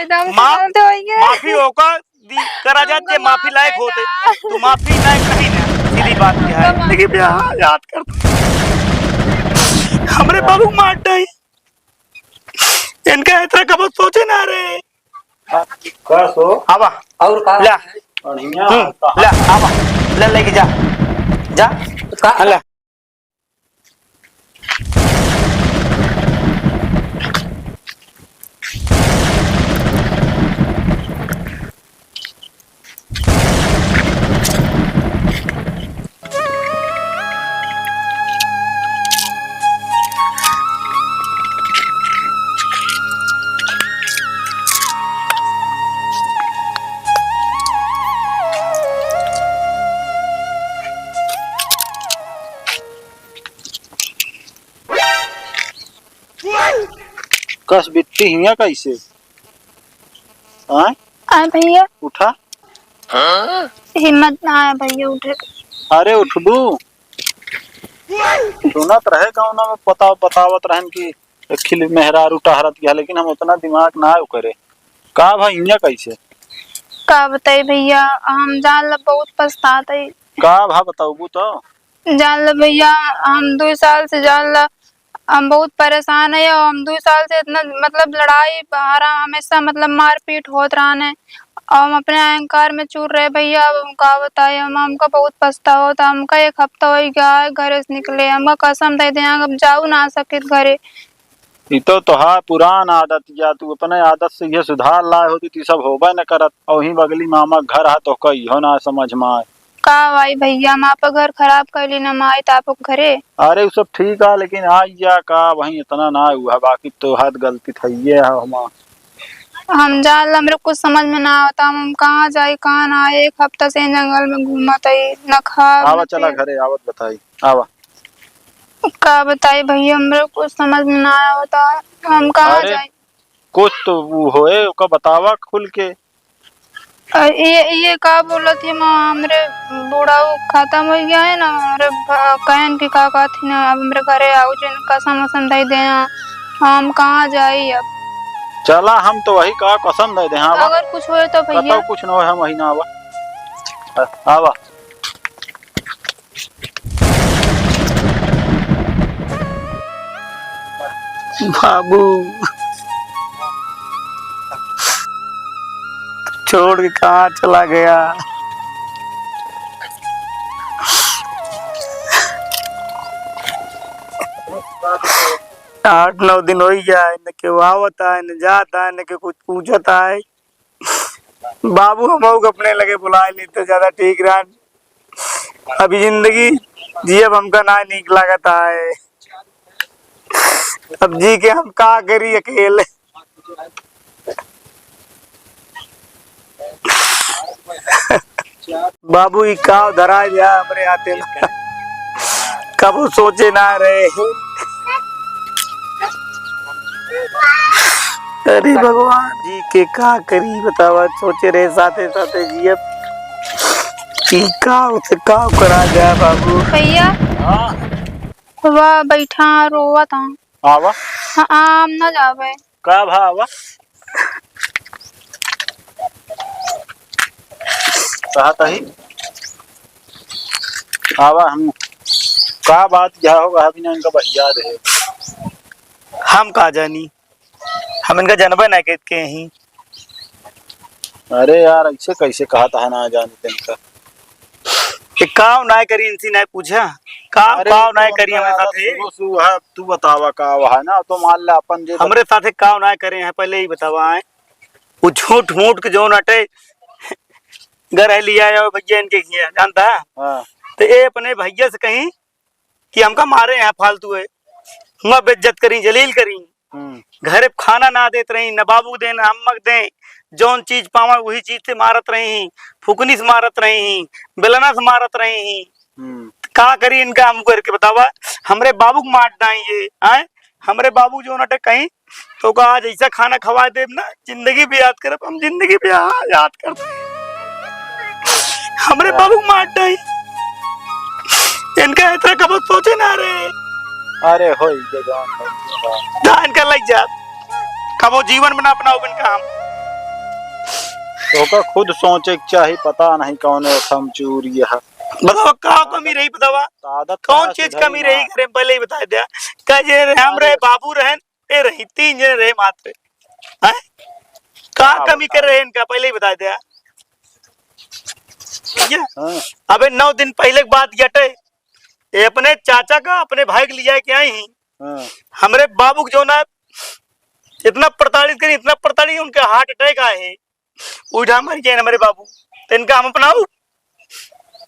माफी होकर करा जाते माफी लायक होते तो माफी लायक नहीं ना सीधी बात क्या है जिंदगी पे याद कर हमरे बाबू मार डाई इनका इतना कब सोचे ना रे कसो आवा और का ला बढ़िया ला आवा ले लेके जा जा का ला कस बिट्टी हिया कैसे भैया उठा हिम्मत ना है भैया उठे। अरे उठबू सुनत रहे गाँव में बतावत रहन की खिल मेहरारू टहरत गया लेकिन हम उतना दिमाग ना करे का भाई हिया कैसे का बताई भैया हम जान ला बहुत पछताते का भा बताऊबू तो जान ला भैया हम 2 साल से जान ला हम बहुत परेशान है और हम 2 साल से इतना मतलब लड़ाई बहारा हमेशा मतलब मारपीट होत रहने और हम अपने अहंकार में चूर रहे भैया। अब हम का बताए हमका बहुत पछतावा होता हमका 1 हफ्ता हो गया है घरे से निकले हमका कसम दे दे अब जाऊ ना सके घरे तो हाँ पुरान आदत या तू अपने आदत से ये सुधार लाए होती ती सब होबे न करत और ही बगली मामा घर है तो कही हो ना समझ में आए का भाई भैया हम आप घर खराब कर ली ना माई तो आप घरे अरे वो सब ठीक है लेकिन आज या का वही इतना ना हुआ बाकी तो हद गलती थी है हम जान हमरे कुछ समझ में ना आता हम कहाँ जाए कहाँ ना आए 1 हफ्ता से जंगल में घूमत है न खा आवा चला घरे आवत बताई आवा का बताई भैया हमरे कुछ समझ में ना आता हम कहाँ जाए कुछ तो वो होए का बतावा खुल के ये का बोला थी माँ हमरे बूढ़ा खत्म हो गया है ना हमरे कहन की का थी ना अब हमरे घरे आओ जिन कसम वसम दे दे हम कहाँ जाए अब चला हम तो वही का कसम दे दे हाँ अगर कुछ होए तो भैया कुछ न हो हम वही ना आवा आवा बाबू छोड़ के कहाँ चला गया 8-9 दिन हो गया न के आवता है न जाता है न के कुछ पूछता है बाबू हम अपने लगे बुलाए नहीं तो ज्यादा ठीक रहा अभी जिंदगी जियब हमका ना नीक लगता है अब जी के हम का करी अकेले बाबू ही का धरा गया हमारे आते कब सोचे ना रहे अरे भगवान जी के का करी बतावा सोचे रहे साथे साथे जी अब का उसे का करा जाए बाबू भैया वह बैठा रोवा था आवा हाँ आम ना जावे का भावा कहता ही आवा हम का बात क्या होगा अभी ना इनका भैया रहे हम का जानी हम इनका जनबे ना कहते के ही अरे यार ऐसे कैसे कहा था ना जानते इनका काव ना करी इनसी ना पूछा काव ना करी हमारे साथे तू बतावा का है ना तो मान ले अपन जे हमरे साथे काव ना करे हैं पहले ही बतावा है वो झूठ मूठ के जो नटे घर लिया है भैया इनके किया जानता है हाँ। तो ये अपने भैया से कहीं कि हमका मारे हैं फालतू है हम बेइज्जत करी जलील करी घरे खाना ना देते रही न बाबू दे न अम्मक दे जौन चीज पावा वही चीज से मारत रही फुकनी से मारत रही बेलना से मारत रही का करी इनका हम करके बतावा हमरे बाबू को मार डाई ये आए हमरे बाबू जो नटे कहीं तो का आज ऐसा खाना खवा दे ना जिंदगी भी याद कर हम जिंदगी भी याद करते हमरे बाबू को मार डाई इनका इतना कब सोचे ना रे अरे हो धान कर लग जात कबो जीवन में ना अपनाओ इनका हम तो का खुद सोचे के चाहिए, पता नहीं कौन हम चूरी है। बताओ का कमी रही, बतावा आदत कौन चीज कमी रही घरे में, पहले ही बता दिया। का जे हम रहे बाबू रहन ए रही, 3 जने रहे मात्र हैं, का कमी कर रहे इनका, पहले ही बता दिया। हाँ। अबे 9 दिन पहले की बात यटे, ये अपने चाचा का अपने भाई के लिया के आई। हाँ। हमरे बाबू जो ना इतना प्रताड़ित करी, इतना प्रताड़ित, उनके हार्ट अटैक आए, उठा मर गए हमारे बाबू। तो इनका हम अपनाऊ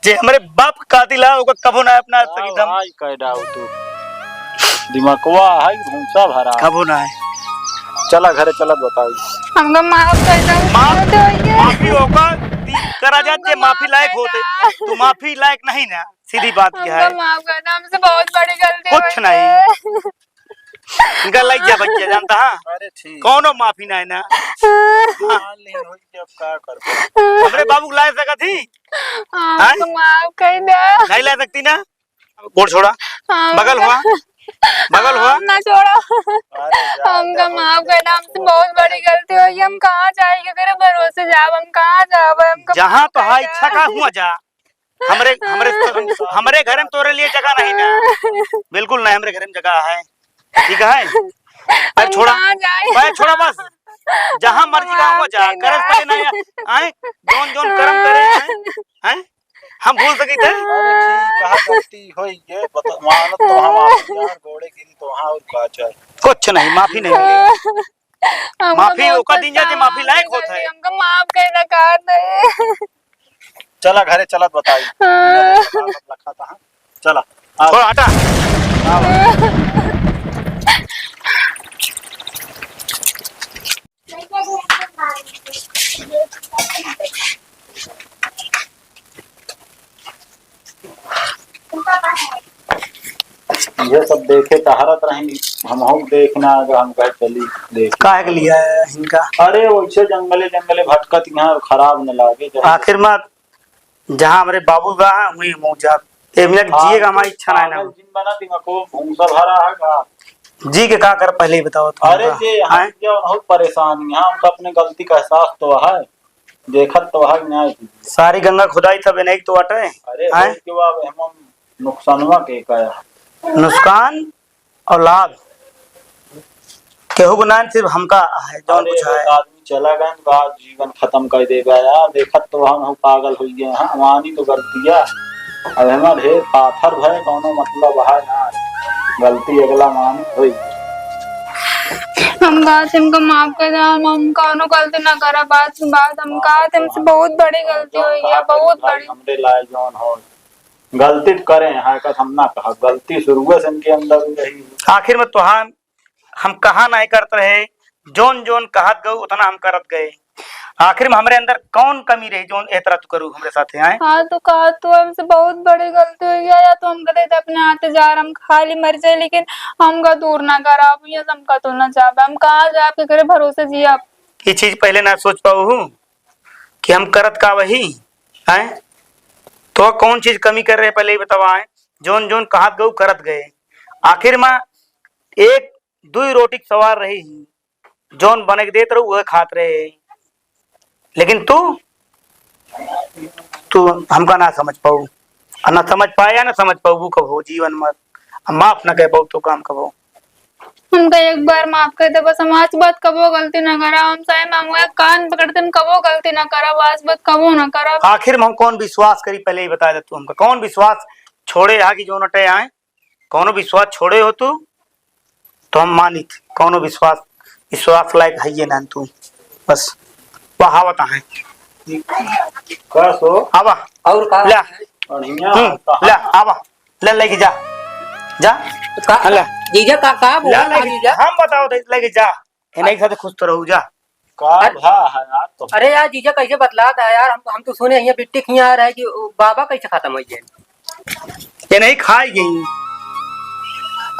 जे हमारे बाप कातिला ओका कबो ना अपना सकी दम आई कह डाउ तू दिमागवा है भूसा भरा, कबो ना है। चला घरे चला बताई। हमको माफ कर दो। माफी होगा करा जाते, माफी लायक होते, तू माफी लायक नहीं ना, सीधी बात क्या है। हमको माफ कर दो, हमसे बहुत बड़ी गलती कुछ हुई नहीं। है। इनका लग जा बच्चा जानता है, अरे ठीक कौनो माफी ना है ना। मान ली हो जब का कर हमरे बाबू ला सका थी, हमको माफ कर दो। नहीं ला सकती ना। गोड़ छोड़ा, बगल हुआ, बगल हुआ ना छोड़ो। अरे जा हमको माफ करना, हमसे बहुत बड़ी गलती हुई है। हम कहाँ जाएंगे, तेरे भरोसे जाब, हम कहाँ जाब, हमको जहाँ तो हा इच्छा का हुआ जा। हमरे हमरे हमरे घर में तोरे लिए जगह नहीं ना, बिल्कुल नहीं, हमरे घर में जगह है, ठीक है। पैर छोड़ा, पैर छोड़ा, बस जहाँ मर्जी का हो जा, करस पड़े नहीं आए, जोन जोन कर्म करे हैं, हम भूल सकी थे। अरे ठीक कहा गलती होई ये बता, मानत तो हम आप यार घोड़े गिरी तो वहां और का चाहे कुछ नहीं, माफी नहीं मिली। माफी ओका दिन जाते माफी लायक होता है। हमको माफ करना कर दे। चला घरे चलत बताई रखा था। चला थोड़ा हटा। ये सब देखे तहरत रहेंगी, हम देखना अगर हम कहे चली देख काहे के लिया है इनका। अरे वैसे जंगले जंगले भटकत यहाँ खराब न लागे आखिर में जहाँ हमारे बाबू बा वही मौजा ए मिनट जिएगा, हमारी इच्छा नहीं ना। जिन बना दिमा को भूसा भरा है का जी के का कर पहले ही बताओ तो। अरे जे यहाँ बहुत परेशानी है, हमको अपने गलती का एहसास तो है, देखत तो है न्याय सारी गंगा खुदाई तब नहीं तो अटे। अरे के बाद हम नुकसानवा के का नुकसान और लाभ केहू गुना सिर्फ हमका है, जौन कुछ है। आदमी चला गया तो जीवन खत्म कर देगा यार, देखत तो हम पागल हो गए हैं, हमारी तो गलतिया अब हमारे ढेर पाथर भय कौनो मतलब है यार, गलती अगला मान हुई। हम कहा तुमको माफ कर दो, हम कौनो गलती ना करा। बात हम कहा तुमसे बहुत बड़ी गलती हुई है, बहुत बड़ी। हमरे लाए जौन हो गलती करें हाकत हम ना कहा, गलती शुरू से इनके अंदर रही। आखिर में तो हम कहा नहीं करते रहे, जोन जोन कहत गए उतना हम करत गए। आखिर में हमारे अंदर कौन कमी रही जोन एतरा तू करू हमरे साथ आए। हाँ तो कहा तो हमसे बहुत बड़ी गलती हुई है, या तो हम कहते थे अपने हाथ जा रहे हम खाली मर जाए, लेकिन हमका दूर ना करा, ये हमका तो ना चाहे। हम कहाँ जाए आपके घरे भरोसे जी आप। ये चीज पहले ना सोच पाऊ हूँ कि हम करत का वही है, तो कौन चीज कमी कर रहे पहले ही बतावा है। जोन जोन कहत गऊ करत गए, आखिर में एक दुई रोटी सवार रही, जोन बने के देत रहू वह खात रहे, लेकिन तू हमका ना समझ पाऊ, ना समझ पाया ना समझ पाऊ कब हो जीवन में, माफ ना कह पाऊ तो काम कब हो। हमका एक बार माफ कर दे बस, हम आज बात कबो गलती ना करा। हम सही में कान पकड़ते हम कबो गलती ना करा, आज बात कबो ना करा। आखिर में हम कौन विश्वास करी पहले ही बता दे तू, हमका कौन विश्वास छोड़े यहाँ की जो नटे आए, कौनो विश्वास छोड़े हो तू तो हम मानी थे, कौनो विश्वास लायक है ये ना तू, बस वहावत है कसो आवा और का ले बढ़िया ले आवा ले लेके जा जा का ले जीजा का बोला ले लेके जीजा। हम बताओ दे लेके जा, इन्हीं के साथ खुश तो रहू जा। का भा है यार तो अरे यार जीजा कैसे बतलाता है यार, हम तो सुने यहाँ बिट्टी खिया आ रहा है कि बाबा कैसे खत्म हो जाए, ये नहीं खाई गई,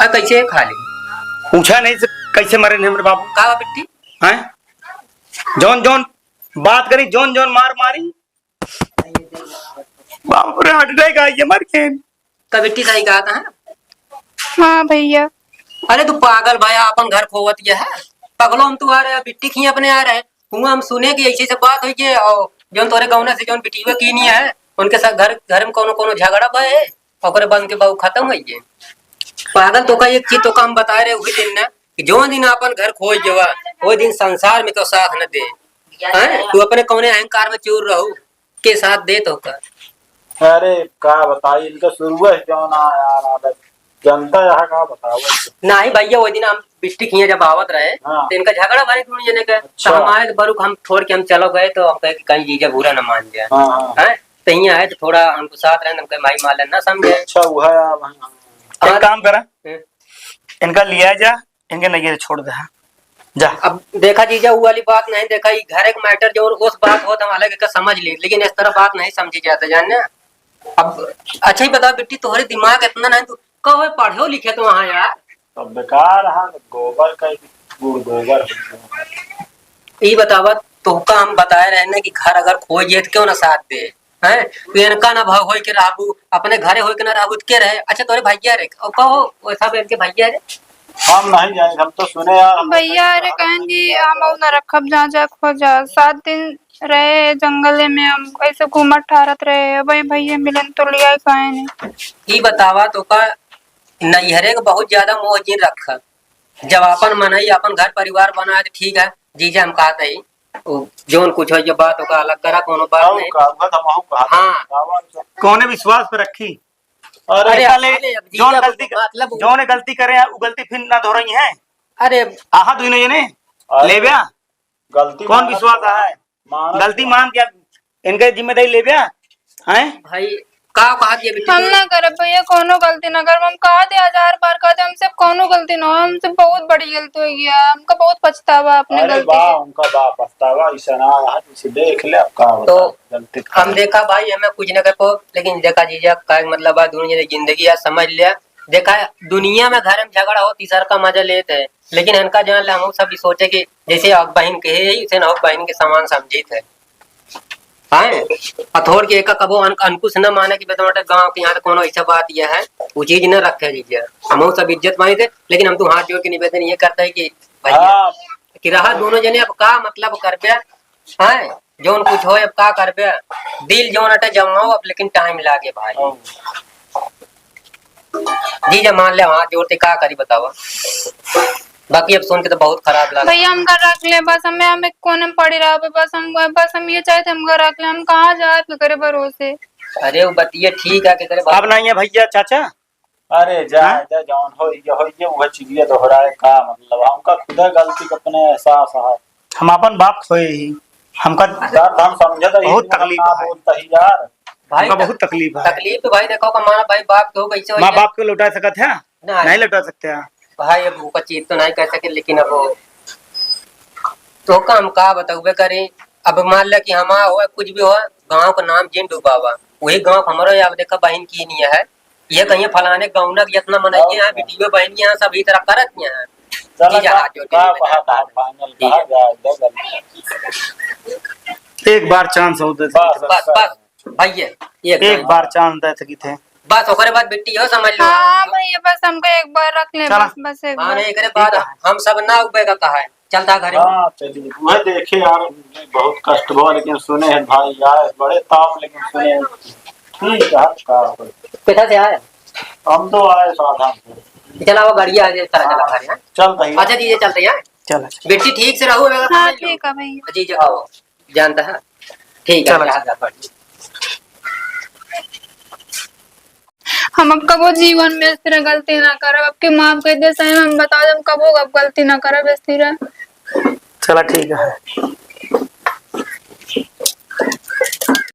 कैसे खा ली, पूछा नहीं से कैसे मरे नहीं मेरे बाबू का बिट्टी हैं, जोन जोन बात करी जोन जोन मार मारी बाप रे हट जाएगा ये मर के। का बिट्टी सही कहा था है? हाँ भैया। अरे तू पागल भाया अपन घर खोवत गया है, पगलो हम तू आ रहे बिट्टी खिया अपने आ रहे, हुआ हम सुने कि ऐसी सब बात हुई कि और जोन तोरे गौना से जोन बिटिया की नहीं है उनके साथ घर घर में कोनो कोनो झगड़ा भय ओकरे बंद के बहु खत्म हो गए। पागल तो का एक चीज तो काम बता रहे वही दिन ना कि जो दिन अपन घर खोज जवा वो दिन संसार में तो साथ न दे हैं तू अपने कौने अहंकार में चूर रहू के साथ दे तो का। अरे का बताई इनका शुरू है क्यों ना यार आदत जनता यहाँ का बताओ। नहीं भैया वो दिन हम बिस्टी खिया जब आवत रहे हाँ। तो इनका झगड़ा भारी दोनों जने का अच्छा। तो हम आए तो बरुक हम छोड़ के हम चलो गए तो हम कहे कि कहीं जीजा बुरा न मान जाए हाँ हाँ हैं तो यहाँ आए तो थोड़ा हमको साथ रहे हम कहे भाई मान लेना समझे। अच्छा हुआ यार हाँ। एक काम करा हैं? इनका लिया जा इनके नैये छोड़ दे जा। अब देखा जीजा वो वाली बात नहीं देखा ये घर एक मैटर जो उस बात हो तो हम अलग समझ ली लेकिन इस तरह बात नहीं समझी जाता जानने। अब अच्छा ही बता बेटी तुम्हारे दिमाग इतना नहीं तू कहो पढ़ो लिखे तो वहाँ यार तो बेकार हाँ गोबर का गुड़ गोबर ये बतावा तो का हम बताए रहे ना कि घर अगर खोजे तो क्यों ना साथ दे हैं तो इनका ना भाव हो के रहू अपने घरे हो के ना रहू के रहे। अच्छा तोरे भैया रे और कहो वैसा भी इनके भैया रे हम नहीं जाएंगे हम तो सुने यार भैया अरे कहेंगे हम न रखब जा जा खोजा 7 दिन रहे जंगले में हम ऐसे घूमत ठहरत रहे भाई भैया मिलन तो लिया कहे नहीं। ये बतावा तो का नैहरे का बहुत ज्यादा मोहजीन रखा जब अपन मन ही अपन घर परिवार बनाए तो ठीक है जीजा हम कहते ही जोन कुछ हो जो बात होगा अलग करा कोनो बात नहीं। हाँ कौने विश्वास पे रखी अरे अरे साले अब जौन जीजा गलती मतलब जौन गलती करे हैं, वो गलती फिर ना दोहराई है। अरे आहा दुई ने ये ले बिया गलती कौन विश्वास है गलती मान के इनके जिम्मेदारी ले बिया हैं। भाई का कहा दिया बेटी हम ना करे भैया कोनो गलती ना कर हम कहा दे 1000 बार कहा दे हमसे कोनो गलती ना हो हमसे बहुत बड़ी गलती हो गया हमका बहुत पछतावा अपने अरे गलती वाह से। उनका बाप पछतावा ऐसा ना यार इसे देख ले अब का तो गलती हम देखा भाई हमें कुछ न कर पाओ लेकिन देखा जीजा का मतलब दोनों जने जिंदगी आज समझ लिया देखा दुनिया में घर में झगड़ा हो तीसर का मजा लेते है लेकिन इनका जान हम सब सोचे कि जैसे अब बहन के है उसे ना बहन के समान समझी थे अथोर के एक कबो अंकुश न माने कि बेटा गांव के यहाँ कोनो ऐसा बात यह है वो चीज न रखे जीजा हम सब इज्जत मानी थे लेकिन हम तो हाथ जोड़ के निवेदन ये करते है कि भैया कि रहा दोनों जने अब का मतलब करबे हैं जोन कुछ हो अब का करबे दिल जोन अटे जमाओ अब लेकिन टाइम लागे भाई जीजा मान ले हाथ जोड़ते का करी बतावा बाकी अब सुन के तो बहुत खराब लगा भैया हम घर रख ले बस हमें कोने में पड़ी रहा बस हम ये चाहते हम घर रख ले हम कहाँ जाए फिक्रे भरोसे। अरे वो बतिये ठीक है कि करे अब नहीं है भैया चाचा अरे जा जा जौन हो ये वह चीजें दोहराए का मतलब हमका खुदा गलती का अपने एहसास है हम अपन बाप खोए ही हमका यार हम समझे तो बहुत तकलीफ है। बोलता ही यार भाई हमका बहुत तकलीफ है। तकलीफ तो भाई देखो का माना भाई बाप के हो कैसे हो माँ बाप को लौटा सकत है नहीं। नहीं लौटा सकते हैं। भाई अब वो चीज तो नहीं कर सके लेकिन अब तो काम का बताओ करे अब मान लिया कि हमारा हो कुछ भी हो गांव का नाम जिन डूबावा वही गांव हमारा अब देखा बहन की नहीं है ये कहीं फलाने गाँव न जितना मनाइए हैं बेटियों बहन यहाँ सब इस तरह करत हैं जीजा हाथ जोड़ के निवेदन। फाइनल कहा जाए एक बार चांस होते बस बस बस भैया एक बार चांस दे सकी थे बस ओकरे बाद बेटी हो समझ लो हाँ भैया बस हमको एक बार रख ले चला। बस एक हाँ बार। नहीं करे बाद हम सब ना उबे का कहा है चलता घर हाँ चलिए वह देखे यार बहुत कष्ट हुआ लेकिन सुने हैं भाई यार बड़े ताम लेकिन सुने हैं। ठीक है का कितना से आए हम तो आए साधन से चला वो गाड़ी आ जाए चला चला घर यहाँ चल रही अच्छा जी चलते हैं चला बेटी ठीक से रहो हाँ ठीक है भैया। जी जाओ जानता है ठीक है चलो। जा बढ़िया। हम अब कबो जीवन में इस तरह गलती ना करब अब के माफ कर दे सही हम बता दे हम कबो अब गलती ना करब इस तरह। चला ठीक है।